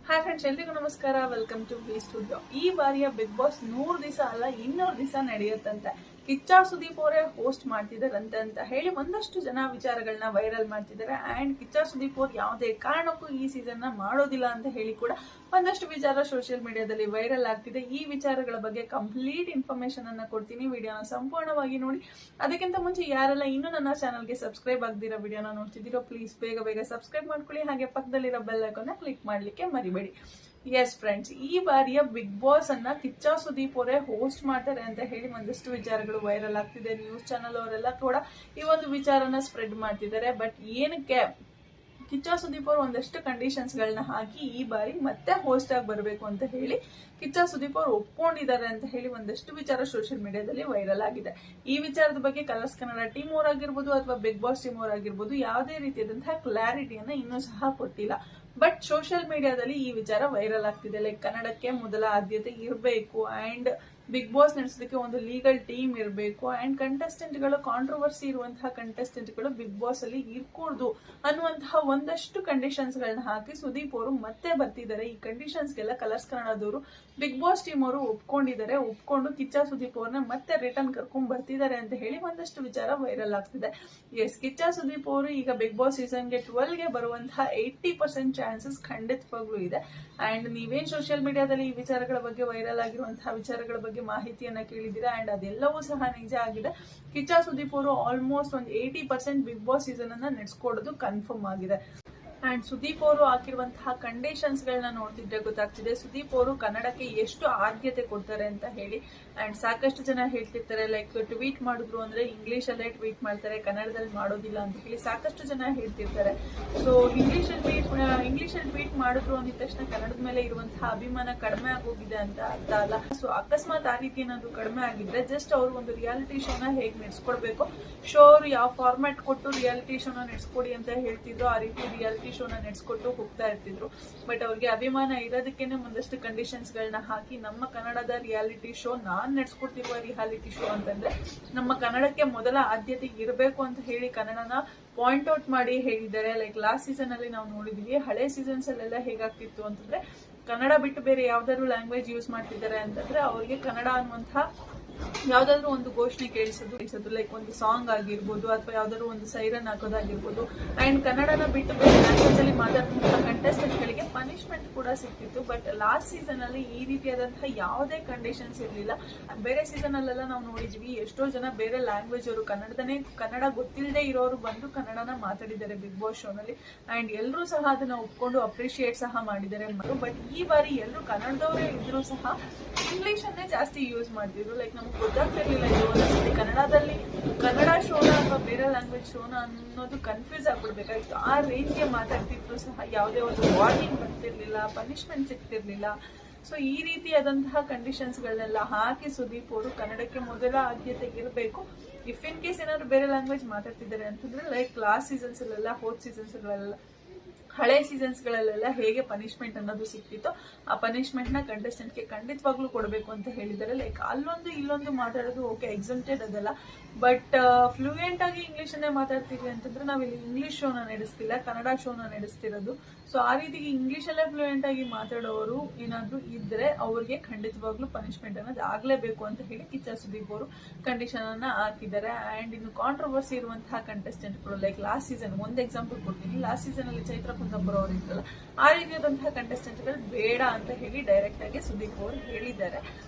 Hi friends, ಎಲ್ರಿಗೂ ನಮಸ್ಕಾರ. Welcome to V studio. ಈ ಬಾರಿಯ ಬಿಗ್ ಬಾಸ್ 100 ದಿವಸ ಅಲ್ಲ 200 ದಿವಸ ನಡೆಯುತ್ತಂತೆ. ಕಿಚ್ಚ ಸುದೀಪ್ ಅವರೇ ಹೋಸ್ಟ್ ಮಾಡ್ತಿದಾರಂತೆ ಅಂತ ಹೇಳಿ ಒಂದಷ್ಟು ಜನ ವಿಚಾರಗಳನ್ನ ವೈರಲ್ ಮಾಡ್ತಿದ್ದಾರೆ. ಅಂಡ್ ಕಿಚ್ಚ ಸುದೀಪ್ ಅವ್ರು ಯಾವುದೇ ಕಾರಣಕ್ಕೂ ಈ ಸೀಸನ್ ನ ಮಾಡೋದಿಲ್ಲ ಅಂತ ಹೇಳಿ ಕೂಡ ಒಂದಷ್ಟು ವಿಚಾರ ಸೋಷಿಯಲ್ ಮೀಡಿಯಾದಲ್ಲಿ ವೈರಲ್ ಆಗ್ತಿದೆ. ಈ ವಿಚಾರಗಳ ಬಗ್ಗೆ ಕಂಪ್ಲೀಟ್ ಇನ್ಫಾರ್ಮೇಶನ್ ಅನ್ನ ಕೊಡ್ತೀನಿ. ವಿಡಿಯೋನ ಸಂಪೂರ್ಣವಾಗಿ ನೋಡಿ. ಅದಕ್ಕಿಂತ ಮುಂಚೆ ಯಾರೆಲ್ಲ ಇನ್ನೂ ನನ್ನ ಚಾನಲ್ಗೆ ಸಬ್ಸ್ಕ್ರೈಬ್ ಆಗದಿರೋ ವಿಡಿಯೋನ ನೋಡ್ತಿದ್ದೀರೋ ಪ್ಲೀಸ್ ಬೇಗ ಸಬ್ಸ್ಕ್ರೈಬ್ ಮಾಡ್ಕೊಳ್ಳಿ. ಹಾಗೆ ಪಕ್ಕದಲ್ಲಿರೋ ಬೆಲ್ ಐಕಾನ್ ಕ್ಲಿಕ್ ಮಾಡ್ಲಿಕ್ಕೆ ಮರಿಬೇಡಿ. ಎಸ್ ಫ್ರೆಂಡ್ಸ್, ಈ ಬಾರಿಯ ಬಿಗ್ ಬಾಸ್ ಅನ್ನ ಕಿಚ್ಚ ಸುದೀಪ್ ಅವರೇ ಹೋಸ್ಟ್ ಮಾಡ್ತಾರೆ ಅಂತ ಹೇಳಿ ಒಂದಷ್ಟು ವಿಚಾರಗಳು ವೈರಲ್ ಆಗ್ತಿದೆ. ನ್ಯೂಸ್ ಚಾನಲ್ ಅವರೆಲ್ಲ ಕೂಡ ಈ ಒಂದು ವಿಚಾರನ ಸ್ಪ್ರೆಡ್ ಮಾಡ್ತಿದ್ದಾರೆ. ಬಟ್ ಏನಕ್ಕೆ ಕಿಚ್ಚ ಸುದೀಪ್ ಅವರು ಒಂದಷ್ಟು ಕಂಡೀಷನ್ಸ್ ಗಳನ್ನ ಹಾಕಿ ಈ ಬಾರಿ ಮತ್ತೆ ಹೋಸ್ಟ್ ಆಗಿ ಬರಬೇಕು ಅಂತ ಹೇಳಿ ಕಿಚ್ಚ ಸುದೀಪ್ ಅವರು ಒಪ್ಕೊಂಡಿದ್ದಾರೆ ಅಂತ ಹೇಳಿ ಒಂದಷ್ಟು ವಿಚಾರ ಸೋಷಿಯಲ್ ಮೀಡಿಯಾದಲ್ಲಿ ವೈರಲ್ ಆಗಿದೆ. ಈ ವಿಚಾರದ ಬಗ್ಗೆ ಕಲರ್ಸ್ ಕನ್ನಡ ಟೀಮ್ ಅವರಾಗಿರ್ಬೋದು ಅಥವಾ ಬಿಗ್ ಬಾಸ್ ಟೀಮ್ ಅವರಾಗಿರ್ಬೋದು ಯಾವುದೇ ರೀತಿಯಾದಂತಹ ಕ್ಲಾರಿಟಿಯನ್ನ ಇನ್ನೂ ಸಹ ಕೊಟ್ಟಿಲ್ಲ. ಬಟ್ ಸೋಷಿಯಲ್ ಮೀಡಿಯಾದಲ್ಲಿ ಈ ವಿಚಾರ ವೈರಲ್ ಆಗ್ತಿದೆ. ಲೈಕ್ ಕನ್ನಡಕ್ಕೆ ಮೊದಲ ಆದ್ಯತೆ ಇರಬೇಕು ಅಂಡ್ ಬಿಗ್ ಬಾಸ್ ನಡೆಸೋದಕ್ಕೆ ಒಂದು ಲೀಗಲ್ ಟೀಮ್ ಇರಬೇಕು ಅಂಡ್ ಕಂಟೆಸ್ಟೆಂಟ್ಗಳು ಕಾಂಟ್ರವರ್ಸಿ ಇರುವಂತಹ ಕಂಟೆಸ್ಟೆಂಟ್ಗಳು ಬಿಗ್ ಬಾಸ್ ಅಲ್ಲಿ ಇರ್ಕೂಡ್ದು ಅನ್ನುವಂತಹ ಒಂದಷ್ಟು ಕಂಡೀಷನ್ಸ್ ಗಳನ್ನ ಹಾಕಿ ಸುದೀಪ್ ಅವರು ಮತ್ತೆ ಬರ್ತಿದ್ದಾರೆ. ಈ ಕಂಡೀಷನ್ಸ್ಗೆಲ್ಲ ಕಲರ್ಸ್ ಕನ್ನಡದವರು ಬಿಗ್ ಬಾಸ್ ಟೀಮ್ ಅವರು ಒಪ್ಕೊಂಡು ಕಿಚ್ಚ ಸುದೀಪ್ ಅವ್ರನ್ನ ಮತ್ತೆ ರಿಟರ್ನ್ ಕರ್ಕೊಂಡ್ ಬರ್ತಿದ್ದಾರೆ ಅಂತ ಹೇಳಿ ಒಂದಷ್ಟು ವಿಚಾರ ವೈರಲ್ ಆಗ್ತಿದೆ. ಎಸ್, ಕಿಚ್ಚ ಸುದೀಪ್ ಅವರು ಈಗ ಬಿಗ್ ಬಾಸ್ ಸೀಸನ್ಗೆ 12ಗೆ ಬರುವಂತಹ 80% ಚಾನ್ಸಸ್ ಖಂಡಿತವಾಗ್ಲೂ ಇದೆ. ಅಂಡ್ ನೀವೇನ್ ಸೋಷಿಯಲ್ ಮೀಡಿಯಾದಲ್ಲಿ ಈ ವಿಚಾರಗಳ ಬಗ್ಗೆ ವೈರಲ್ ಆಗಿರುವಂತಹ ವಿಚಾರಗಳ ಬಗ್ಗೆ ಮಾಹಿತಿಯನ್ನ ಕೇಳಿದ್ದೀರಾ ಅಂಡ್ ಅದೆಲ್ಲವೂ ಸಹ ನಿಜ ಆಗಿದೆ. ಕಿಚ್ಚ ಸುದೀಪ್ ಅವರು ಆಲ್ಮೋಸ್ಟ್ ಒಂದು 80% ಬಿಗ್ ಬಾಸ್ ಸೀಸನ್ ಅನ್ನ ನಡೆಸ್ಕೊಡೋದು ಕನ್ಫರ್ಮ್ ಆಗಿದೆ. ಅಂಡ್ ಸುದೀಪ್ ಅವರು ಹಾಕಿರುವಂತಹ ಕಂಡೀಷನ್ಸ್ ಗಳನ್ನ ನೋಡ್ತಿದ್ರೆ ಗೊತ್ತಾಗ್ತಿದೆ ಸುದೀಪ್ ಅವರು ಕನ್ನಡಕ್ಕೆ ಎಷ್ಟು ಆದ್ಯತೆ ಕೊಡ್ತಾರೆ ಅಂತ ಹೇಳಿ. ಅಂಡ್ ಸಾಕಷ್ಟು ಜನ ಹೇಳ್ತಿರ್ತಾರೆ ಲೈಕ್ ಟ್ವೀಟ್ ಮಾಡಿದ್ರು ಅಂದ್ರೆ ಇಂಗ್ಲಿಷ್ ಅಲ್ಲೇ ಟ್ವೀಟ್ ಮಾಡ್ತಾರೆ, ಕನ್ನಡದಲ್ಲಿ ಮಾಡೋದಿಲ್ಲ ಅಂತ ಹೇಳಿ ಸಾಕಷ್ಟು ಜನ ಹೇಳ್ತಿರ್ತಾರೆ. ಸೊ ಇಂಗ್ಲಿಷ್ ಅಲ್ಲಿ ಟ್ವೀಟ್ ಮಾಡಿದ್ರು ಅಂದಿದ ತಕ್ಷಣ ಕನ್ನಡದ ಮೇಲೆ ಇರುವಂತಹ ಅಭಿಮಾನ ಕಡಿಮೆ ಆಗೋಗಿದೆ ಅಂತ ಅರ್ಥ ಅಲ್ಲ. ಸೊ ಅಕಸ್ಮಾತ್ ಆ ರೀತಿ ಏನಾದ್ರು ಕಡಿಮೆ ಆಗಿದ್ರೆ ಜಸ್ಟ್ ಅವರು ಒಂದು ರಿಯಾಲಿಟಿ ಶೋನ ಹೇಗೆ ನಡೆಸ್ಕೊಡ್ಬೇಕು, ಶೋ ಅವರು ಯಾವ ಫಾರ್ಮ್ಯಾಟ್ ಕೊಟ್ಟು ರಿಯಾಲಿಟಿ ಶೋನ ನಡೆಸ್ಕೊಡಿ ಅಂತ ಹೇಳ್ತಿದ್ರು ಆ ರೀತಿ ರಿಯಾಲಿಟಿ ಶೋನ ನಡೆಸ್ಕೊಟ್ಟು ಹೋಗ್ತಾ ಇರ್ತಿದ್ರು. ಬಟ್ ಅವ್ರಿಗೆ ಅಭಿಮಾನ ಇರೋದಕ್ಕೇನೆ ಒಂದಷ್ಟು ಕಂಡೀಷನ್ಸ್ ಗಳನ್ನ ಹಾಕಿ ನಮ್ಮ ಕನ್ನಡದ ರಿಯಾಲಿಟಿ ಶೋ ನಾನ್ ನಡೆಸ್ಕೊಡ್ತಿರುವ ರಿಯಾಲಿಟಿ ಶೋ ಅಂತಂದ್ರೆ ನಮ್ಮ ಕನ್ನಡಕ್ಕೆ ಮೊದಲ ಆದ್ಯತೆ ಇರಬೇಕು ಅಂತ ಹೇಳಿ ಕನ್ನಡನ ಪಾಯಿಂಟ್ ಔಟ್ ಮಾಡಿ ಹೇಳಿದ್ದಾರೆ. ಲೈಕ್ ಲಾಸ್ಟ್ ಸೀಸನ್ ಅಲ್ಲಿ ನಾವು ನೋಡಿದೀವಿ, ಹಳೆ ಸೀಸನ್ಸ್ ಅಲ್ಲೆಲ್ಲ ಹೇಗಾಗ್ತಿತ್ತು ಅಂತಂದ್ರೆ ಕನ್ನಡ ಬಿಟ್ಟು ಬೇರೆ ಯಾವ್ದಾದ್ರು ಲ್ಯಾಂಗ್ವೇಜ್ ಯೂಸ್ ಮಾಡ್ತಿದ್ದಾರೆ ಅಂತಂದ್ರೆ ಅವ್ರಿಗೆ ಕನ್ನಡ ಅನ್ನುವಂತಹ ಯಾವ್ದಾದ್ರು ಒಂದು ಘೋಷಣೆ ಕೇಳಿಸೋದು ಲೈಕ್ ಒಂದು ಸಾಂಗ್ ಆಗಿರ್ಬೋದು ಅಥವಾ ಯಾವ್ದಾದ್ರು ಒಂದು ಸೈರನ್ ಹಾಕೋದಾಗಿರ್ಬೋದು ಅಂಡ್ ಕನ್ನಡನ ಬಿಟ್ಟು ಬೇರೆ ಲ್ಯಾಂಗ್ವೇಜ್ ಅಲ್ಲಿ ಮಾತಾಡುವಂತಹ ಕಂಟೆಸ್ಟೆಂಟ್ ಗಳಿಗೆ ಪನಿಷ್ಮೆಂಟ್ ಕೂಡ ಸಿಕ್ತಿತ್ತು. ಬಟ್ ಲಾಸ್ಟ್ ಸೀಸನ್ ಅಲ್ಲಿ ಈ ರೀತಿಯಾದಂತಹ ಯಾವುದೇ ಕಂಡೀಷನ್ಸ್ ಇರಲಿಲ್ಲ. ಬೇರೆ ಸೀಸನ್ ಅಲ್ಲೆಲ್ಲ ನಾವು ನೋಡಿದ್ವಿ ಎಷ್ಟೋ ಜನ ಬೇರೆ ಲ್ಯಾಂಗ್ವೇಜ್ ಅವರು ಕನ್ನಡ ಗೊತ್ತಿಲ್ಲದೆ ಇರೋರು ಬಂದು ಕನ್ನಡನ ಮಾತಾಡಿದ್ದಾರೆ ಬಿಗ್ ಬಾಸ್ ಶೋನಲ್ಲಿ ಅಂಡ್ ಎಲ್ಲರೂ ಸಹ ಅದನ್ನ ಒಪ್ಕೊಂಡು ಅಪ್ರಿಶಿಯೇಟ್ ಸಹ ಮಾಡಿದ್ದಾರೆ. ಬಟ್ ಈ ಬಾರಿ ಎಲ್ಲರೂ ಕನ್ನಡದವರೇ ಇದ್ರೂ ಸಹ ಇಂಗ್ಲಿಷ್ ಅನ್ನೇ ಜಾಸ್ತಿ ಯೂಸ್ ಮಾಡ್ತಿದ್ರು. ಲೈಕ್ ನಮ್ಗೆ ಗೊತ್ತಾಗ್ತಿರ್ಲಿಲ್ಲ ಇದು ಒಂದೊಂದ್ಸತಿ ಕನ್ನಡದಲ್ಲಿ ಕನ್ನಡ ಶೋನ ಅಥವಾ ಬೇರೆ ಲ್ಯಾಂಗ್ವೇಜ್ ಶೋನ ಅನ್ನೋದು ಕನ್ಫ್ಯೂಸ್ ಆಗ್ಬಿಡ್ಬೇಕಾಯ್ತು. ಆ ರೇಂಜ್ಗೆ ಮಾತಾಡ್ತಿದ್ರು ಸಹ ಯಾವುದೇ ಒಂದು ವಾರ್ನಿಂಗ್ ಬರ್ತಿರ್ಲಿಲ್ಲ, ಪನಿಷ್ಮೆಂಟ್ ಸಿಗ್ತಿರ್ಲಿಲ್ಲ. ಸೊ ಈ ರೀತಿಯಾದಂತಹ ಕಂಡೀಷನ್ಸ್ ಗಳನ್ನೆಲ್ಲ ಹಾಕಿ ಸುದೀಪ್ ಅವರು ಕನ್ನಡಕ್ಕೆ ಮೊದಲ ಆದ್ಯತೆ ಇರಬೇಕು. ಇಫ್ ಇನ್ ಕೇಸ್ ಏನಾದ್ರು ಬೇರೆ ಲ್ಯಾಂಗ್ವೇಜ್ ಮಾತಾಡ್ತಿದ್ದಾರೆ ಅಂತಂದ್ರೆ ಲೈಕ್ ಲಾಸ್ಟ್ ಸೀಸನ್ಸ್ ಅಲ್ಲೆಲ್ಲ ಹೋದ್ ಸೀಸನ್ಸ್ ಗಳೆಲ್ಲ ಹಳೆ ಸೀಸನ್ಸ್ ಗಳಲ್ಲೆಲ್ಲ ಹೇಗೆ ಪನಿಷ್ಮೆಂಟ್ ಅನ್ನೋದು ಸಿಕ್ತಿತ್ತು ಆ ಪನಿಷ್ಮೆಂಟ್ ನ ಕಂಟೆಸ್ಟೆಂಟ್ ಗೆ ಖಂಡಿತವಾಗ್ಲೂ ಕೊಡಬೇಕು ಅಂತ ಹೇಳಿದ್ದಾರೆ. ಲೈಕ್ ಅಲ್ಲೊಂದು ಇಲ್ಲೊಂದು ಮಾತಾಡೋದು ಓಕೆ, ಎಕ್ಸಮ್ಟೆಡ್ ಅದಲ್ಲ. ಬಟ್ ಫ್ಲೂಯೆಂಟ್ ಆಗಿ ಇಂಗ್ಲಿಷ್ ಅನ್ನೇ ಮಾತಾಡ್ತೀವಿ ಅಂತಂದ್ರೆ ನಾವಿಲ್ಲಿ ಇಂಗ್ಲಿಷ್ ಶೋನ ನಡೆಸ್ತಿಲ್ಲ, ಕನ್ನಡ ಶೋನ ನಡೆಸ್ತಿರೋದು. ಸೊ ಆ ರೀತಿ ಇಂಗ್ಲಿಷ್ ಅಲ್ಲೇ ಫ್ಲೂಯೆಂಟ್ ಆಗಿ ಮಾತಾಡೋರು ಏನಾದ್ರು ಇದ್ರೆ ಅವ್ರಿಗೆ ಖಂಡಿತವಾಗ್ಲೂ ಪನಿಷ್ಮೆಂಟ್ ಅನ್ನೋದು ಆಗ್ಲೇಬೇಕು ಅಂತ ಹೇಳಿ ಕಿಚ್ಚ ಸುದೀಪ್ ಅವರು ಕಂಡೀಷನ್ ಅನ್ನ ಹಾಕಿದ್ದಾರೆ. ಅಂಡ್ ಇನ್ನು ಕಾಂಟ್ರವರ್ಸಿ ಇರುವಂತಹ ಕಂಟೆಸ್ಟೆಂಟ್ಗಳು ಲೈಕ್ ಲಾಸ್ಟ್ ಸೀಸನ್ ಒಂದು ಎಕ್ಸಾಂಪಲ್ ಕೊಡ್ತೀನಿ. ಲಾಸ್ಟ್ ಸೀಸನ್ ಅಲ್ಲಿ ಚೈತ್ರ ಕುಂದಾಪುರ ಅವರು ಇದ್ರಲ್ಲ, ಆ ರೀತಿಯಾದಂತಹ ಕಂಟೆಸ್ಟೆಂಟ್ಗಳು ಬೇಡ ಅಂತ ಹೇಳಿ ಡೈರೆಕ್ಟ್ ಆಗಿ ಸುದೀಪ್ ಅವರು ಹೇಳಿದ್ದಾರೆ.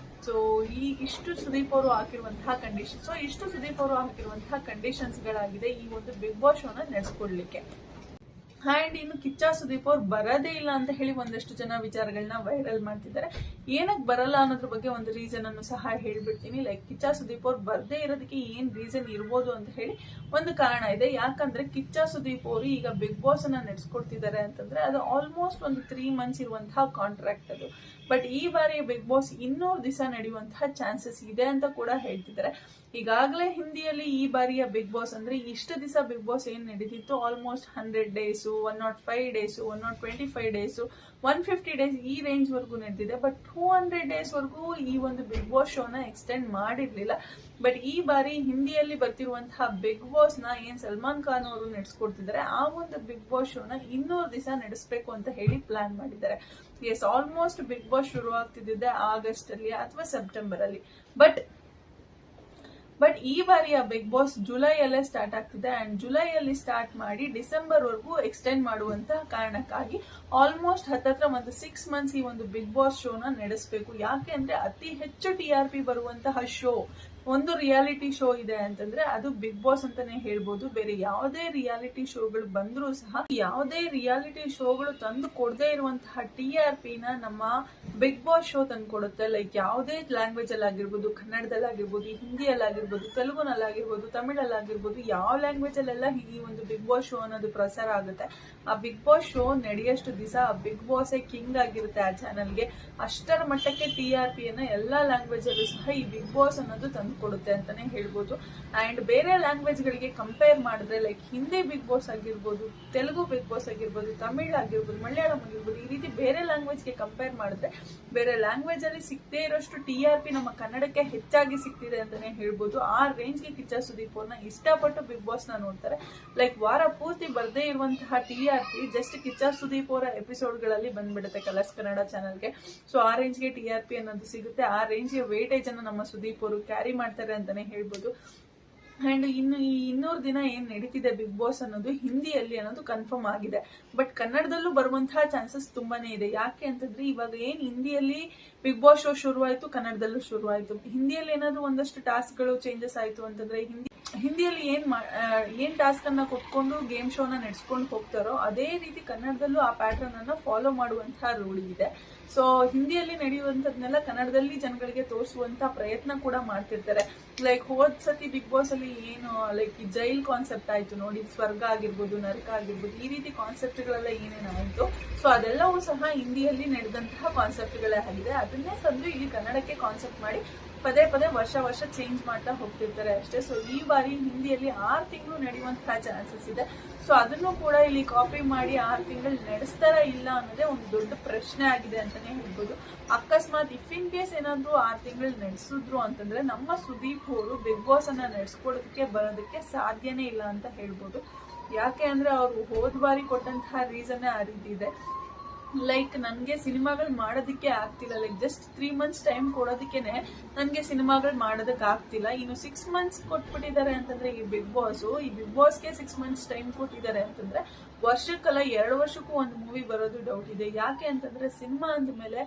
ಸೊ ಇಷ್ಟು ಸುದೀಪ್ ಅವರು ಹಾಕಿರುವಂತಹ ಕಂಡೀಷನ್ಸ್ ಗಳಾಗಿದೆ ಈ ಒಂದು ಬಿಗ್ ಬಾಸ್ ಶೋನ ನಡೆಸ್ಕೊಡ್ಲಿಕ್ಕೆ. ಅಂಡ್ ಇನ್ನು ಕಿಚ್ಚ ಸುದೀಪ್ ಅವ್ರು ಬರೋದೇ ಇಲ್ಲ ಅಂತ ಹೇಳಿ ಒಂದಷ್ಟು ಜನ ವಿಚಾರಗಳನ್ನ ವೈರಲ್ ಮಾಡ್ತಿದ್ದಾರೆ. ಏನಕ್ಕೆ ಬರಲ್ಲ ಅನ್ನೋದ್ರ ಬಗ್ಗೆ ಒಂದು ರೀಸನ್ ಅನ್ನು ಸಹ ಹೇಳ್ಬಿಡ್ತೀನಿ. ಲೈಕ್ ಕಿಚ್ಚ ಸುದೀಪ್ ಅವ್ರು ಬರದೇ ಇರೋದಕ್ಕೆ ಏನ್ ರೀಸನ್ ಇರ್ಬೋದು ಅಂತ ಹೇಳಿ ಒಂದು ಕಾರಣ ಇದೆ. ಯಾಕಂದ್ರೆ ಕಿಚ್ಚ ಸುದೀಪ್ ಅವರು ಈಗ ಬಿಗ್ ಬಾಸ್ ಅನ್ನ ನಡೆಸ್ಕೊಡ್ತಿದ್ದಾರೆ ಅಂತಂದ್ರೆ ಅದು ಆಲ್ಮೋಸ್ಟ್ ಒಂದು 3 months ಇರುವಂತಹ ಕಾಂಟ್ರಾಕ್ಟ್ ಅದು. ಬಟ್ ಈ ಬಾರಿ ಬಿಗ್ ಬಾಸ್ 200 ದಿವಸ ನಡೆಯುವಂತಹ ಚಾನ್ಸಸ್ ಇದೆ ಅಂತ ಕೂಡ ಹೇಳ್ತಿದ್ದಾರೆ. ಈಗಾಗಲೇ ಹಿಂದಿಯಲ್ಲಿ ಈ ಬಾರಿಯ ಬಿಗ್ ಬಾಸ್ ಅಂದ್ರೆ ಇಷ್ಟು ದಿವಸ ಬಿಗ್ ಬಾಸ್ ಏನ್ ನಡೀತಿತ್ತು almost 100 days 105 days, 125 days, 150 days ಈ ರೇಂಜ್ ವರ್ಗೂ ನಡೆದಿದೆ. ಬಟ್ 200 ಡೇಸ್ ವರ್ಗೂ ಈ ಒಂದು ಬಿಗ್ ಬಾಸ್ ಶೋನ ಎಕ್ಸ್ಟೆಂಡ್ ಮಾಡಿರ್ಲಿಲ್ಲ. ಬಟ್ ಈ ಬಾರಿ ಹಿಂದಿಯಲ್ಲಿ ಬರ್ತಿರುವಂತಹ ಬಿಗ್ ಬಾಸ್ ನ ಏನ್ ಸಲ್ಮಾನ್ ಖಾನ್ ಅವರು ನಡೆಸ್ಕೊಡ್ತಿದ್ದಾರೆ, ಆ ಒಂದು ಬಿಗ್ ಬಾಸ್ ಶೋನ 200 ದಿವಸ ನಡೆಸಬೇಕು ಅಂತ ಹೇಳಿ ಪ್ಲಾನ್ ಮಾಡಿದ್ದಾರೆ. ಎಸ್, ಆಲ್ಮೋಸ್ಟ್ ಬಿಗ್ ಬಾಸ್ ಶುರು ಆಗ್ತಿದ್ದಿದೆ ಆಗಸ್ಟ್ ಅಲ್ಲಿ ಅಥವಾ ಸೆಪ್ಟೆಂಬರ್ ಅಲ್ಲಿ. ಬಟ್ ಈ ಬಾರಿಯ ಬಿಗ್ ಬಾಸ್ ಜುಲೈಯಲ್ಲೇ ಸ್ಟಾರ್ಟ್ ಆಗ್ತಿದೆ. ಅಂಡ್ ಜುಲೈಯಲ್ಲಿ ಸ್ಟಾರ್ಟ್ ಮಾಡಿ ಡಿಸೆಂಬರ್ ವರ್ಗೂ ಎಕ್ಸ್ಟೆಂಡ್ ಮಾಡುವಂತಹ ಕಾರಣಕ್ಕಾಗಿ ಆಲ್ಮೋಸ್ಟ್ ಹತ್ತತ್ರ ಒಂದು 6 ಮಂತ್ಸ್ ಈ ಒಂದು ಬಿಗ್ ಬಾಸ್ ಶೋನ ನಡೆಸಬೇಕು. ಯಾಕೆ ಅಂದ್ರೆ ಅತಿ ಹೆಚ್ಚು TRP ಬರುವಂತಹ ಶೋ ಒಂದು ರಿಯಾಲಿಟಿ ಶೋ ಇದೆ ಅಂತಂದ್ರೆ ಅದು ಬಿಗ್ ಬಾಸ್ ಅಂತಾನೆ ಹೇಳ್ಬೋದು. ಬೇರೆ ಯಾವುದೇ ರಿಯಾಲಿಟಿ ಶೋಗಳು ಬಂದ್ರೂ ಸಹ, ಯಾವುದೇ ರಿಯಾಲಿಟಿ ಶೋಗಳು ತಂದು ಕೊಡದೇ ಇರುವಂತಹ TRP ನ ನಮ್ಮ ಬಿಗ್ ಬಾಸ್ ಶೋ ತಂದು ಕೊಡುತ್ತೆ. ಲೈಕ್ ಯಾವುದೇ ಲ್ಯಾಂಗ್ವೇಜ್ ಅಲ್ಲಿ ಆಗಿರ್ಬೋದು, ಕನ್ನಡದಲ್ಲಾಗಿರ್ಬೋದು, ಹಿಂದಿಯಲ್ಲಾಗಿರ್ಬೋದು, ತೆಲುಗುನಲ್ಲಾಗಿರ್ಬೋದು, ತಮಿಳಲ್ಲಾಗಿರ್ಬೋದು, ಯಾವ ಲ್ಯಾಂಗ್ವೇಜ್ ಅಲ್ಲೆಲ್ಲ ಈ ಒಂದು ಬಿಗ್ ಬಾಸ್ ಶೋ ಅನ್ನೋದು ಪ್ರಸಾರ ಆಗುತ್ತೆ. ಆ ಬಿಗ್ ಬಾಸ್ ಶೋ ನಡೆಯೋಷ್ಟು ದಿವಸ ಆ ಬಿಗ್ ಬಾಸ್ ಕಿಂಗ್ ಆಗಿರುತ್ತೆ ಆ ಚಾನಲ್ಗೆ. ಅಷ್ಟರ ಮಟ್ಟಕ್ಕೆ TRP ನ ಎಲ್ಲಾ ಲ್ಯಾಂಗ್ವೇಜ್ ಅಲ್ಲೂ ಸಹ ಈ ಬಿಗ್ ಬಾಸ್ ಅನ್ನೋದು ತಂದು ಕೊಡುತ್ತೆ ಅಂತಾನೆ ಹೇಳ್ಬೋದು. ಅಂಡ್ ಬೇರೆ ಲ್ಯಾಂಗ್ವೇಜ್ ಗಳಿಗೆ ಕಂಪೇರ್ ಮಾಡಿದ್ರೆ, ಲೈಕ್ ಹಿಂದಿ ಬಿಗ್ ಬಾಸ್ ಆಗಿರ್ಬೋದು, ತೆಲುಗು ಬಿಗ್ ಬಾಸ್ ಆಗಿರ್ಬೋದು, ತಮಿಳ್ ಆಗಿರ್ಬೋದು, ಮಲಯಾಳಂ ಆಗಿರ್ಬೋದು, ಈ ರೀತಿ ಬೇರೆ ಲ್ಯಾಂಗ್ವೇಜ್ ಗೆ ಕಂಪೇರ್ ಮಾಡಿದ್ರೆ ಬೇರೆ ಲ್ಯಾಂಗ್ವೇಜ್ ಅಲ್ಲಿ ಸಿಗದೇ ಇರೋಷ್ಟು TRP ನಮ್ಮ ಕನ್ನಡಕ್ಕೆ ಹೆಚ್ಚಾಗಿ ಸಿಗ್ತಿದೆ ಅಂತಾನೆ ಹೇಳ್ಬೋದು. ಆ ರೇಂಜ್ ಗೆ ಕಿಚ್ಚ ಸುದೀಪ್ ಅವ್ರನ್ನ ಇಷ್ಟಪಟ್ಟು ಬಿಗ್ ಬಾಸ್ ನ ನೋಡ್ತಾರೆ. ಲೈಕ್ ವಾರ ಪೂರ್ತಿ ಬರ್ದೇ ಇರುವಂತಹ TRP ಜಸ್ಟ್ ಕಿಚ್ಚ ಸುದೀಪ್ ಅವರ ಎಪಿಸೋಡ್ ಗಳಲ್ಲಿ ಬಂದ್ಬಿಡುತ್ತೆ ಕಲರ್ಸ್ ಕನ್ನಡ ಚಾನಲ್ಗೆ. ಸೊ ಆ ರೇಂಜ್ ಗೆ TRP ಅನ್ನೋದು ಸಿಗುತ್ತೆ. ಆ ರೇಂಜ್ ಗೆ ವೇಟೇಜ್ ಅನ್ನು ನಮ್ಮ ಸುದೀಪ್ ಅವರು ಕ್ಯಾರಿ ಮಾಡ್ತಾರೆ ಅಂತಾನೆ ಹೇಳ್ಬೋದು. ಅಂಡ್ ಇನ್ನು ಈ 200 ದಿನ ಏನ್ ನಡೀತಿದೆ ಬಿಗ್ ಬಾಸ್ ಅನ್ನೋದು ಹಿಂದಿಯಲ್ಲಿ ಅನ್ನೋದು ಕನ್ಫರ್ಮ್ ಆಗಿದೆ. ಬಟ್ ಕನ್ನಡದಲ್ಲೂ ಬರುವಂತಹ ಚಾನ್ಸಸ್ ತುಂಬಾನೇ ಇದೆ. ಯಾಕೆ ಅಂತಂದ್ರೆ ಇವಾಗ ಏನ್ ಹಿಂದಿಯಲ್ಲಿ ಬಿಗ್ ಬಾಸ್ ಶೋ ಶುರುವಾಯ್ತು, ಕನ್ನಡದಲ್ಲೂ ಶುರುವಾಯ್ತು. ಹಿಂದಿಯಲ್ಲಿ ಏನಾದ್ರು ಒಂದಷ್ಟು ಟಾಸ್ಕ್ ಗಳು ಚೇಂಜಸ್ ಆಯ್ತು ಅಂತಂದ್ರೆ, ಹಿಂದಿಯಲ್ಲಿ ಏನ್ ಟಾಸ್ಕ್ ಅನ್ನ ಕೊಟ್ಕೊಂಡು ಗೇಮ್ ಶೋನ ನಡೆಸ್ಕೊಂಡು ಹೋಗ್ತಾರೋ ಅದೇ ರೀತಿ ಕನ್ನಡದಲ್ಲೂ ಆ ಪ್ಯಾಟರ್ನ್ ಅನ್ನ ಫಾಲೋ ಮಾಡುವಂತಹ ರೂಢಿ ಇದೆ. ಸೊ ಹಿಂದಿಯಲ್ಲಿ ನಡೆಯುವಂತದ್ನೆಲ್ಲ ಕನ್ನಡದಲ್ಲಿ ಜನಗಳಿಗೆ ತೋರಿಸುವಂತ ಪ್ರಯತ್ನ ಕೂಡ ಮಾಡ್ತಿರ್ತಾರೆ. ಲೈಕ್ ಹೋದ್ ಸತಿ ಬಿಗ್ ಬಾಸ್ ಅಲ್ಲಿ ಏನು ಲೈಕ್ ಈ ಜೈಲ್ ಕಾನ್ಸೆಪ್ಟ್ ಆಯ್ತು ನೋಡಿ, ಸ್ವರ್ಗ ಆಗಿರ್ಬೋದು, ನರಕ ಆಗಿರ್ಬೋದು, ಈ ರೀತಿ ಕಾನ್ಸೆಪ್ಟ್ ಗಳೆಲ್ಲ ಏನೇನಾಯ್ತು, ಸೊ ಅದೆಲ್ಲವೂ ಸಹ ಹಿಂದಿಯಲ್ಲಿ ನಡೆದಂತಹ ಕಾನ್ಸೆಪ್ಟ್ ಗಳೇ ಆಗಿದೆ. ಅದನ್ನೇ ತಂದು ಇಲ್ಲಿ ಕನ್ನಡಕ್ಕೆ ಕಾನ್ಸೆಪ್ಟ್ ಮಾಡಿ ಪದೇ ಪದೇ ವರ್ಷ ಚೇಂಜ್ ಮಾಡ್ತಾ ಹೋಗ್ತಿರ್ತಾರೆ ಅಷ್ಟೇ. ಸೊ ಈ ಬಾರಿ ಹಿಂದಿಯಲ್ಲಿ 6 ತಿಂಗಳು ನಡೆಯುವಂತಹ ಚಾನ್ಸಸ್ ಇದೆ. ಸೊ ಅದನ್ನು ಕೂಡ ಇಲ್ಲಿ ಕಾಪಿ ಮಾಡಿ 6 ತಿಂಗಳು ನಡೆಸ್ತಾರ ಇಲ್ಲ ಅನ್ನೋದೇ ಒಂದು ದೊಡ್ಡ ಪ್ರಶ್ನೆ ಆಗಿದೆ ಅಂತಾನೆ ಹೇಳ್ಬೋದು. ಅಕಸ್ಮಾತ್ ಇಫ್ ಇನ್ ಕೇಸ್ ಏನಾದ್ರು 6 ತಿಂಗಳು ನಡೆಸಿದ್ರು ಅಂತಂದ್ರೆ ನಮ್ಮ ಸುದೀಪ್ ಅವರು ಬಿಗ್ ಬಾಸ್ ಅನ್ನ ನಡೆಸ್ಕೊಡೋದಕ್ಕೆ ಬರೋದಕ್ಕೆ ಸಾಧ್ಯನೇ ಇಲ್ಲ ಅಂತ ಹೇಳ್ಬೋದು. ಯಾಕೆ ಅಂದ್ರೆ ಅವರು ಹೋದ್ ಬಾರಿ ಕೊಟ್ಟಂತಹ ರೀಸನ್ ಆ ರೀತಿ ಇದೆ. ಲೈಕ್ ನನ್ಗೆ ಸಿನಿಮಾಗಳು ಮಾಡೋದಕ್ಕೆ ಆಗ್ತಿಲ್ಲ. ಲೈಕ್ ಜಸ್ಟ್ 3 ಮಂತ್ಸ್ ಟೈಮ್ ಕೊಡೋದಕ್ಕೇನೆ ನನ್ಗೆ ಸಿನಿಮಾಗಳು ಮಾಡೋದಕ್ಕೆ ಆಗ್ತಿಲ್ಲ. ಇನ್ನು 6 ಮಂತ್ಸ್ ಕೊಟ್ಬಿಟ್ಟಿದ್ದಾರೆ ಅಂತಂದ್ರೆ ಈ ಬಿಗ್ ಬಾಸ್ಗೆ 6 ಮಂತ್ಸ್ ಟೈಮ್ ಕೊಟ್ಟಿದ್ದಾರೆ ಅಂತಂದ್ರೆ ವರ್ಷಕ್ಕಲ್ಲ 2 ವರ್ಷಕ್ಕೂ ಒಂದು ಮೂವಿ ಬರೋದು ಡೌಟ್ ಇದೆ. ಯಾಕೆ ಅಂತಂದ್ರೆ ಸಿನಿಮಾ ಅಂದ್ಮೇಲೆ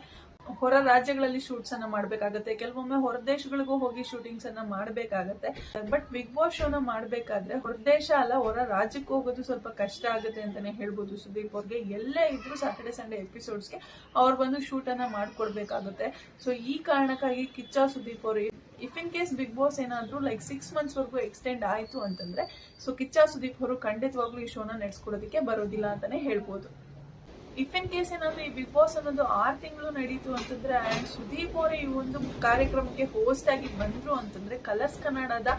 ಹೊರ ರಾಜ್ಯಗಳಲ್ಲಿ ಶೂಟ್ಸ್ ಅನ್ನ ಮಾಡ್ಬೇಕಾಗತ್ತೆ, ಕೆಲವೊಮ್ಮೆ ಹೊರ ದೇಶಗಳಿಗೂ ಹೋಗಿ ಶೂಟಿಂಗ್ಸ್ ಅನ್ನ ಮಾಡ್ಬೇಕಾಗತ್ತೆ. ಬಟ್ ಬಿಗ್ ಬಾಸ್ ಶೋನ ಮಾಡ್ಬೇಕಾದ್ರೆ ಹೊರ ದೇಶ ಅಲ್ಲ, ಹೊರ ರಾಜ್ಯಕ್ಕೆ ಹೋಗೋದು ಸ್ವಲ್ಪ ಕಷ್ಟ ಆಗುತ್ತೆ ಅಂತಾನೆ ಹೇಳ್ಬೋದು ಸುದೀಪ್ ಅವ್ರಿಗೆ. ಎಲ್ಲೇ ಇದ್ರು ಸ್ಯಾಟರ್ಡೆ ಸಂಡೇ ಎಪಿಸೋಡ್ಸ್ಗೆ ಅವ್ರು ಬಂದು ಶೂಟ್ ಅನ್ನ ಮಾಡ್ಕೊಡ್ಬೇಕಾಗುತ್ತೆ. ಸೊ ಈ ಕಾರಣಕ್ಕಾಗಿ ಕಿಚ್ಚ ಸುದೀಪ್ ಅವರು if in case Bigg Boss ಏನಾದ್ರು ಲೈಕ್ 6 ಮಂತ್ಸ್ ವರ್ಗೂ ಎಕ್ಸ್ಟೆಂಡ್ ಆಯ್ತು ಅಂತಂದ್ರೆ ಸೊ ಕಿಚ್ಚ ಸುದೀಪ್ ಅವರು ಖಂಡಿತವಾಗ್ಲೂ ಈ ಶೋನ ನಡೆಸ್ಕೊಡೋದಕ್ಕೆ ಬರೋದಿಲ್ಲ ಅಂತಾನೆ ಹೇಳ್ಬೋದು. ಇಫ್ ಇನ್ ಕೇಸ್ ಏನಾದ್ರು ಈ ಬಿಗ್ ಬಾಸ್ ಅನ್ನೋದು 6 ತಿಂಗಳು ನಡೀತು ಅಂತಂದ್ರೆ ಅಂಡ್ ಸುದೀಪ್ ಅವರೇ ಈ ಒಂದು ಕಾರ್ಯಕ್ರಮಕ್ಕೆ ಹೋಸ್ಟ್ ಆಗಿ ಬಂದ್ರು ಅಂತಂದ್ರೆ ಕಲರ್ಸ್ ಕನ್ನಡದ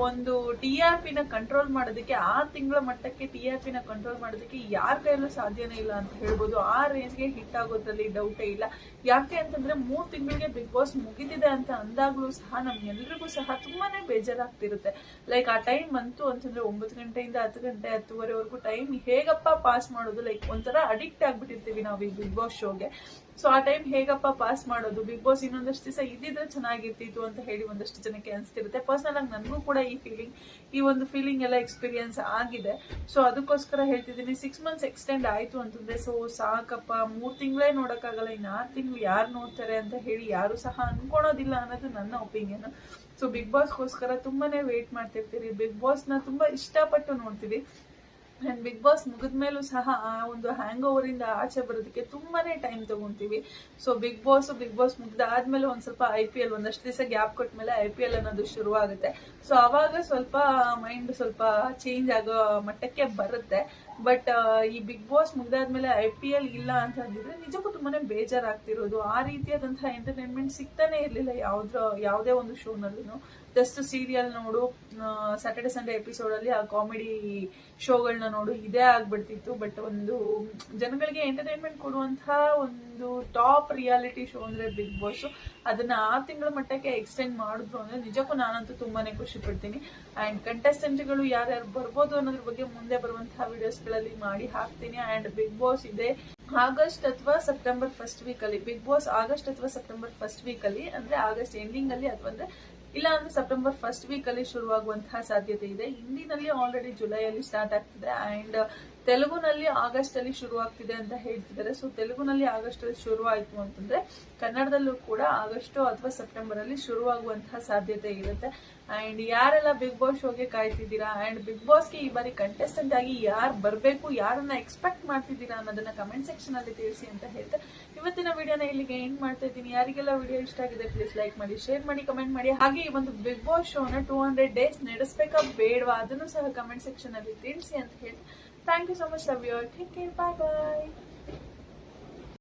ಒಂದು TRP ನ ಕಂಟ್ರೋಲ್ ಮಾಡೋದಕ್ಕೆ 6 ತಿಂಗಳ ಮಟ್ಟಕ್ಕೆ TRP ನ ಕಂಟ್ರೋಲ್ ಮಾಡೋದಕ್ಕೆ ಯಾರ ಕೈಯಲ್ಲೂ ಸಾಧ್ಯನೇ ಇಲ್ಲ ಅಂತ ಹೇಳ್ಬೋದು. ಆ ರೇಂಜ್ಗೆ ಹಿಟ್ ಆಗೋದ್ರಲ್ಲಿ ಡೌಟೇ ಇಲ್ಲ. ಯಾಕೆ ಅಂತಂದ್ರೆ 3 ತಿಂಗಳಿಗೆ ಬಿಗ್ ಬಾಸ್ ಮುಗಿದಿದೆ ಅಂತ ಅಂದಾಗ್ಲೂ ಸಹ ನಮ್ಗೆಲ್ರಿಗೂ ಸಹ ತುಂಬಾನೇ ಬೇಜಾರಾಗ್ತಿರುತ್ತೆ. ಲೈಕ್ ಆ ಟೈಮ್ ಬಂತು ಅಂತಂದ್ರೆ 9 ಗಂಟೆಯಿಂದ 10 ಗಂಟೆ 10:30ವರೆಗೂ ಟೈಮ್ ಹೇಗಪ್ಪ ಪಾಸ್ ಮಾಡೋದು, ಲೈಕ್ ಒಂಥರ ಅಡಿಕ್ಟ್ ಆಗ್ಬಿಟ್ಟಿರ್ತೀವಿ ನಾವು ಈ ಬಿಗ್ ಬಾಸ್ ಶೋಗೆ. ಸೊ ಆ ಟೈಮ್ ಹೇಗಪ್ಪ ಪಾಸ್ ಮಾಡೋದು, ಬಿಗ್ ಬಾಸ್ ಇನ್ನೊಂದಷ್ಟು ದಿವಸ ಇದ್ದಿದ್ರೆ ಚೆನ್ನಾಗಿರ್ತಿತ್ತು ಅಂತ ಹೇಳಿ ಒಂದಷ್ಟು ಜನಕ್ಕೆ ಅನ್ಸ್ತಿರುತ್ತೆ. ಪರ್ಸನಲ್ ಆಗಿ ನನಗೂ ಕೂಡ ಈ ಒಂದು ಫೀಲಿಂಗ್ ಎಲ್ಲ ಎಕ್ಸ್ಪೀರಿಯನ್ಸ್ ಆಗಿದೆ. ಸೊ ಅದಕ್ಕೋಸ್ಕರ ಹೇಳ್ತಿದ್ದೀನಿ 6 ಮಂತ್ಸ್ ಎಕ್ಸ್ಟೆಂಡ್ ಆಯ್ತು ಅಂತಂದ್ರೆ ಸೊ ಸಾಕಪ್ಪ, 3 ತಿಂಗಳೇ ನೋಡಕ್ಕಾಗಲ್ಲ, ಇನ್ನು 6 ತಿಂಗಳು ಯಾರು ನೋಡ್ತಾರೆ ಅಂತ ಹೇಳಿ ಯಾರು ಸಹ ಅನ್ಕೊಳೋದಿಲ್ಲ ಅನ್ನೋದು ನನ್ನ ಒಪಿನಿಯನ್. ಸೊ ಬಿಗ್ ಬಾಸ್ಗೋಸ್ಕರ ತುಂಬಾನೇ ವೇಟ್ ಮಾಡ್ತಿರ್ತೀರಿ, ಬಿಗ್ ಬಾಸ್ ನ ತುಂಬಾ ಇಷ್ಟಪಟ್ಟು ನೋಡ್ತೀವಿ. ಅಂಡ್ ಬಿಗ್ ಬಾಸ್ ಮುಗಿದ್ಮೇಲೂ ಸಹ ಆ ಒಂದು ಹ್ಯಾಂಗ್ ಓವರ್ ಇಂದ ಆಚೆ ಬರೋದಕ್ಕೆ ತುಂಬಾನೇ ಟೈಮ್ ತಗೊಂತೀವಿ. ಸೊ ಬಿಗ್ ಬಾಸ್ ಮುಗ್ದಾದ್ಮೇಲೆ ಒಂದ್ ಸ್ವಲ್ಪ IPL ಒಂದಷ್ಟು ದಿವಸ ಗ್ಯಾಪ್ ಕೊಟ್ಮೇಲೆ IPL ಅನ್ನೋದು ಶುರು ಆಗುತ್ತೆ. ಸೊ ಅವಾಗ ಸ್ವಲ್ಪ ಮೈಂಡ್ ಸ್ವಲ್ಪ ಚೇಂಜ್ ಆಗೋ ಮಟ್ಟಕ್ಕೆ ಬರುತ್ತೆ. ಬಟ್ ಈ ಬಿಗ್ ಬಾಸ್ ಮುಗ್ದಾದ್ಮೇಲೆ IPL ಇಲ್ಲ ಅಂತ ಅಂದಿದ್ರೆ ನಿಜಕ್ಕೂ ತುಂಬಾನೇ ಬೇಜಾರಾಗ್ತಿರೋದು. ಆ ರೀತಿಯಾದಂತಹ ಎಂಟರ್ಟೈನ್ಮೆಂಟ್ ಸಿಗ್ತಾನೆ ಇರ್ಲಿಲ್ಲ ಯಾವುದೇ ಒಂದು ಶೋನಲ್ಲೂ. ಜಸ್ಟ್ ಸೀರಿಯಲ್ ನೋಡು, ಸ್ಯಾಟರ್ಡೆ ಸಂಡೇ ಎಪಿಸೋಡ್ ಅಲ್ಲಿ ಆ ಕಾಮಿಡಿ ಶೋಗಳನ್ನ ನೋಡು, ಇದೇ ಆಗ್ಬಿಡ್ತಿತ್ತು. ಬಟ್ ಒಂದು ಜನಗಳಿಗೆ ಎಂಟರ್ಟೈನ್ಮೆಂಟ್ ಕೊಡುವಂತಹ ಒಂದು ಟಾಪ್ ರಿಯಾಲಿಟಿ ಶೋ ಅಂದ್ರೆ ಬಿಗ್ ಬಾಸ್. ಅದನ್ನ 6 ತಿಂಗಳ ಮಟ್ಟಕ್ಕೆ ಎಕ್ಸ್ಟೆಂಡ್ ಮಾಡಿದ್ರು ಅಂದ್ರೆ ನಿಜಕ್ಕೂ ನಾನಂತೂ ತುಂಬಾನೇ ಖುಷಿ ಪಡ್ತೀನಿ. ಅಂಡ್ ಕಂಟೆಸ್ಟೆಂಟ್ಗಳು ಯಾರ್ಯಾರು ಬರ್ಬೋದು ಅನ್ನೋದ್ರ ಬಗ್ಗೆ ಮುಂದೆ ಬರುವಂತಹ ವಿಡಿಯೋಸ್ ಗಳಲ್ಲಿ ಮಾಡಿ ಹಾಕ್ತೀನಿ. ಅಂಡ್ ಬಿಗ್ ಬಾಸ್ ಇದೆ ಆಗಸ್ಟ್ ಅಥವಾ ಸೆಪ್ಟೆಂಬರ್ ಫಸ್ಟ್ ವೀಕ್ ಅಲ್ಲಿ. ಬಿಗ್ ಬಾಸ್ ಆಗಸ್ಟ್ ಅಥವಾ ಸೆಪ್ಟೆಂಬರ್ ಫಸ್ಟ್ ವೀಕ್ ಅಲ್ಲಿ, ಅಂದ್ರೆ ಆಗಸ್ಟ್ ಎಂಡಿಂಗ್ ಅಲ್ಲಿ ಅಥವಾ ಇಲ್ಲ ಅಂದ್ರೆ ಸೆಪ್ಟೆಂಬರ್ ಫಸ್ಟ್ ವೀಕ್ ಅಲ್ಲಿ ಶುರುವಾಗುವಂತಹ ಸಾಧ್ಯತೆ ಇದೆ. ಹಿಂದಿನಲ್ಲಿ ಆಲ್ರೆಡಿ ಜುಲೈಯಲ್ಲಿ ಸ್ಟಾರ್ಟ್ ಆಗ್ತಿದೆ ಅಂಡ್ ತೆಲುಗುನಲ್ಲಿ ಆಗಸ್ಟ್ ಅಲ್ಲಿ ಶುರು ಆಗ್ತಿದೆ ಅಂತ ಹೇಳ್ತಿದ್ದಾರೆ. ಸೊ ತೆಲುಗುನಲ್ಲಿ ಆಗಸ್ಟ್ ಅಲ್ಲಿ ಶುರು ಆಯ್ತು ಅಂತಂದ್ರೆ ಕನ್ನಡದಲ್ಲೂ ಕೂಡ ಆಗಸ್ಟ್ ಅಥವಾ ಸೆಪ್ಟೆಂಬರ್ ಅಲ್ಲಿ ಶುರುವಾಗುವಂತಹ ಸಾಧ್ಯತೆ ಇರುತ್ತೆ. ಅಂಡ್ ಯಾರೆಲ್ಲ ಬಿಗ್ ಬಾಸ್ ಶೋಗೆ ಕಾಯ್ತಿದ್ದೀರಾ ಅಂಡ್ ಬಿಗ್ ಬಾಸ್ಗೆ ಈ ಬಾರಿ ಕಂಟೆಸ್ಟೆಂಟ್ ಆಗಿ ಯಾರು ಬರಬೇಕು, ಯಾರನ್ನ ಎಕ್ಸ್ಪೆಕ್ಟ್ ಮಾಡ್ತಿದ್ದೀರಾ ಅನ್ನೋದನ್ನ ಕಮೆಂಟ್ ಸೆಕ್ಷನ್ ಅಲ್ಲಿ ತಿಳಿಸಿ ಅಂತ ಹೇಳ್ತಾ ಇವತ್ತಿನ ವಿಡಿಯೋನ ಇಲ್ಲಿಗೆ ಎಂಡ್ ಮಾಡ್ತಾ ಇದ್ದೀನಿ. ಯಾರಿಗೆಲ್ಲ ವಿಡಿಯೋ ಇಷ್ಟ ಆಗಿದೆ ಪ್ಲೀಸ್ ಲೈಕ್ ಮಾಡಿ, ಶೇರ್ ಮಾಡಿ, ಕಮೆಂಟ್ ಮಾಡಿ. ಹಾಗೆ ಈ ಒಂದು ಬಿಗ್ ಬಾಸ್ ಶೋನ 200 ಡೇಸ್ ನಡೆಸಬೇಕಾ ಬೇಡವಾ ಅದನ್ನು ಸಹ ಕಮೆಂಟ್ ಸೆಕ್ಷನ್ ಅಲ್ಲಿ ತಿಳಿಸಿ ಅಂತ ಹೇಳಿ thank you so much. Love you all. Take care. Bye bye.